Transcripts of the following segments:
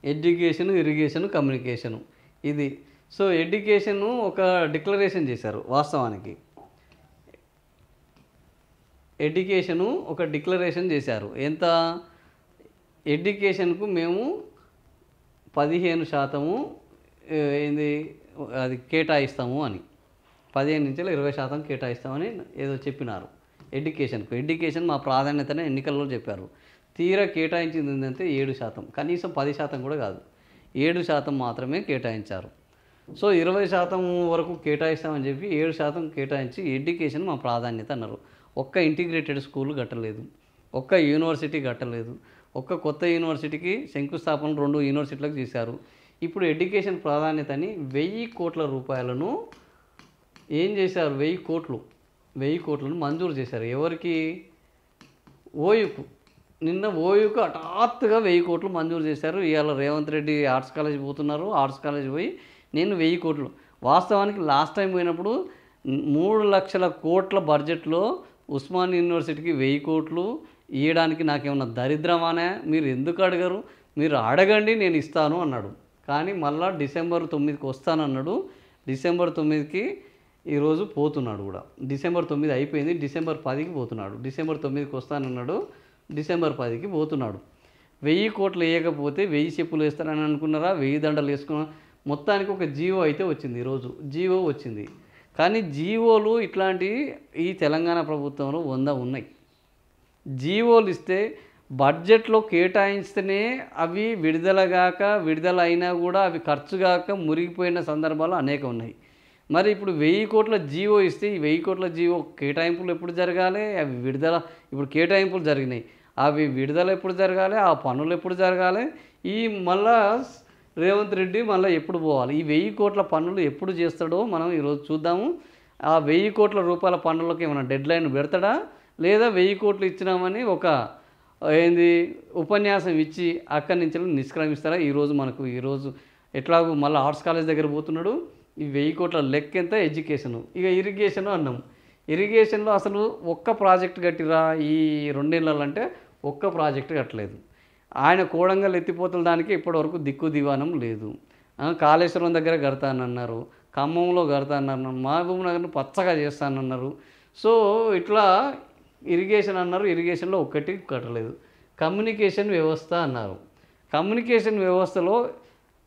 Education, irrigation, communication ఇది. So education ఒక declaration చేశారు వాస్తవానికి. ఎడ్యుకేషను ఒక డిక్లరేషన్ చేశారు. ఎంత ఎడ్యుకేషన్కు మేము 15% ఏంది అది కేటాయిస్తాము అని, 15-20% కేటాయిస్తామని ఏదో చెప్పినారు ఎడ్యుకేషన్కు. ఎడ్యుకేషన్ మా ప్రాధాన్యతనే ఎన్నికల్లో చెప్పారు. తీరా కేటాయించింది ఏంటంటే 7%, కనీసం 10% కూడా కాదు, 7% మాత్రమే కేటాయించారు. సో 20% వరకు కేటాయిస్తామని చెప్పి 7% కేటాయించి ఎడ్యుకేషన్ మా ప్రాధాన్యత అన్నారు. ఒక్క ఇంటిగ్రేటెడ్ స్కూల్ కట్టలేదు, ఒక్క యూనివర్సిటీ కట్టలేదు, ఒక్క కొత్త యూనివర్సిటీకి శంకుస్థాపన 2 యూనివర్సిటీలకు చేశారు. ఇప్పుడు ఎడ్యుకేషన్ ప్రాధాన్యత అని 1000 కోట్ల రూపాయలను ఏం చేశారు, 1000 కోట్లను మంజూరు చేశారు. ఎవరికి? ఓయూకు. నిన్న ఓయూకు హఠాత్తుగా 1000 కోట్లు మంజూరు చేశారు. ఇవాళ రేవంత్ రెడ్డి ఆర్ట్స్ కాలేజ్ పోతున్నారు, ఆర్ట్స్ కాలేజ్ పోయి నేను 1000 కోట్లు. వాస్తవానికి లాస్ట్ టైం పోయినప్పుడు 3 లక్షల కోట్ల బడ్జెట్లో ఉస్మాన్ యూనివర్సిటీకి 1000 కోట్లు ఇవ్వడానికి నాకేమన్నా దరిద్రమానే? మీరు ఎందుకు అడగరు? మీరు అడగండి, నేను ఇస్తాను అన్నాడు. కానీ మళ్ళా డిసెంబర్ 9కి వస్తానన్నాడు. డిసెంబర్ 9కి ఈరోజు పోతున్నాడు కూడా. డిసెంబర్ 9 అయిపోయింది, డిసెంబర్ 10కి పోతున్నాడు. డిసెంబర్ 9కి వస్తానన్నాడు, డిసెంబర్ 10కి పోతున్నాడు. 1000 కోట్లు వేయకపోతే 1000 చెప్పులు వేస్తారని అనుకున్నారా? 1000 దండలు వేసుకున్నా. మొత్తానికి ఒక జీవో అయితే వచ్చింది, ఈరోజు జీవో వచ్చింది. కానీ జీవోలు ఇట్లాంటివి ఈ తెలంగాణ ప్రభుత్వంలో 100 ఉన్నాయి. జీవోలు ఇస్తే బడ్జెట్లో కేటాయిస్తేనే అవి విడుదల అయినా కూడా అవి ఖర్చు కాక మురిగిపోయిన సందర్భాలు అనేక ఉన్నాయి. మరి ఇప్పుడు 1000 కోట్ల జీవో ఇస్తే ఈ 1000 కోట్ల జీవో కేటాయింపులు ఎప్పుడు జరగాలి? అవి విడుదల ఇప్పుడు కేటాయింపులు జరిగినాయి, అవి విడుదల ఎప్పుడు జరగాలి? ఆ పనులు ఎప్పుడు జరగాలి? ఈ మళ్ళా రేవంత్ రెడ్డి మళ్ళీ ఎప్పుడు పోవాలి? ఈ 1000 కోట్ల పనులు ఎప్పుడు చేస్తాడో మనం ఈరోజు చూద్దాము. ఆ 1000 కోట్ల రూపాయల పనులకు ఏమైనా డెడ్ లైన్ పెడతాడా, లేదా 1000 కోట్లు ఇచ్చినామని ఒక ఉపన్యాసం ఇచ్చి అక్కడి నుంచి నిష్క్రమిస్తారా? ఈరోజు ఎట్లాగో మళ్ళీ ఆర్ట్స్ కాలేజ్ దగ్గర పోతున్నాడు. ఈ 1000 కోట్ల లెక్క ఎంత? ఎడ్యుకేషను. ఇక ఇరిగేషను అన్నాం. ఇరిగేషన్లో అసలు ఒక్క ప్రాజెక్ట్ కట్టిరా ఈ 2 ఏళ్ళంటే? ఒక్క ప్రాజెక్టు కట్టలేదు. ఆయన కోడంగల్ ఎత్తిపోతల దానికి ఇప్పటివరకు దిక్కు దివానం లేదు. కాళేశ్వరం దగ్గర కడతానన్నారు, ఖమ్మంలో కడతానన్నారు, మహబూబ్ నగర్ను పచ్చగా చేస్తానన్నారు. సో ఇట్లా ఇరిగేషన్ అన్నారు, ఇరిగేషన్లో ఒక్కటి కట్టలేదు. కమ్యూనికేషన్ వ్యవస్థ అన్నారు. కమ్యూనికేషన్ వ్యవస్థలో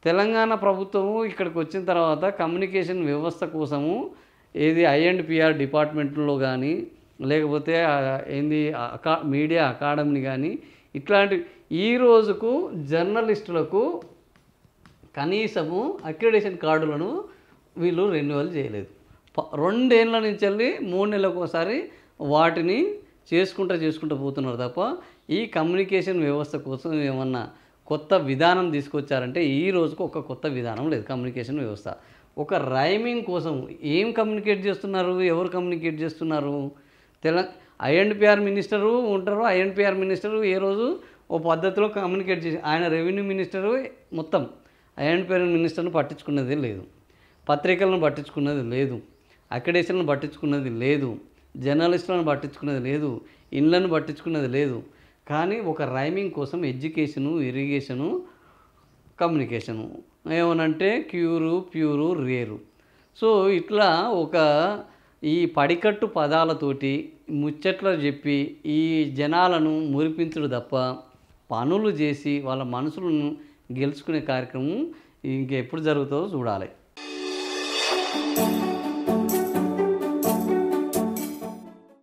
తెలంగాణ ప్రభుత్వము ఇక్కడికి వచ్చిన తర్వాత కమ్యూనికేషన్ వ్యవస్థ కోసము ఐ&పిఆర్ డిపార్ట్మెంట్లో కానీ, లేకపోతే మీడియా అకాడమీని కానీ, ఇట్లాంటి ఈ రోజుకు జర్నలిస్టులకు కనీసము అక్రిడేషన్ కార్డులను వీళ్ళు రెన్యువల్ చేయలేదు. 2 ఏళ్ళ నుంచి వెళ్ళి 3 నెలలకు ఒకసారి వాటిని చేసుకుంటూ పోతున్నారు తప్ప ఈ కమ్యూనికేషన్ వ్యవస్థ కోసం ఏమన్నా కొత్త విధానం తీసుకొచ్చారంటే ఈ రోజుకు ఒక కొత్త విధానం లేదు. కమ్యూనికేషన్ వ్యవస్థ ఒక రైమింగ్ కోసం ఏం కమ్యూనికేట్ చేస్తున్నారు? ఎవరు కమ్యూనికేట్ చేస్తున్నారు? ఐ&పిఆర్ మినిస్టరు ఉంటారు. ఐ&పిఆర్ మినిస్టరు ఏ రోజు ఓ పద్ధతిలో కమ్యూనికేట్ చేసి, ఆయన రెవెన్యూ మినిస్టరు మొత్తం ఐ&పిఆర్ మినిస్టర్ను పట్టించుకున్నది లేదు, పత్రికలను పట్టించుకున్నది లేదు, అక్రిడేషన్లను పట్టించుకున్నది లేదు, జర్నలిస్టులను పట్టించుకున్నది లేదు, ఇళ్లను పట్టించుకున్నది లేదు. కానీ ఒక రైమింగ్ కోసం ఎడ్యుకేషను, ఇరిగేషను, కమ్యూనికేషను ఏమనంటే ప్యూరు, రేరు. సో ఇట్లా ఈ పడికట్టు పదాలతోటి ముచ్చట్లు చెప్పి ఈ జనాలను మురిపించడు తప్ప పనులు చేసి వాళ్ళ మనసులను గెలుచుకునే కార్యక్రమం ఇంకెప్పుడు జరుగుతుందో చూడాలి.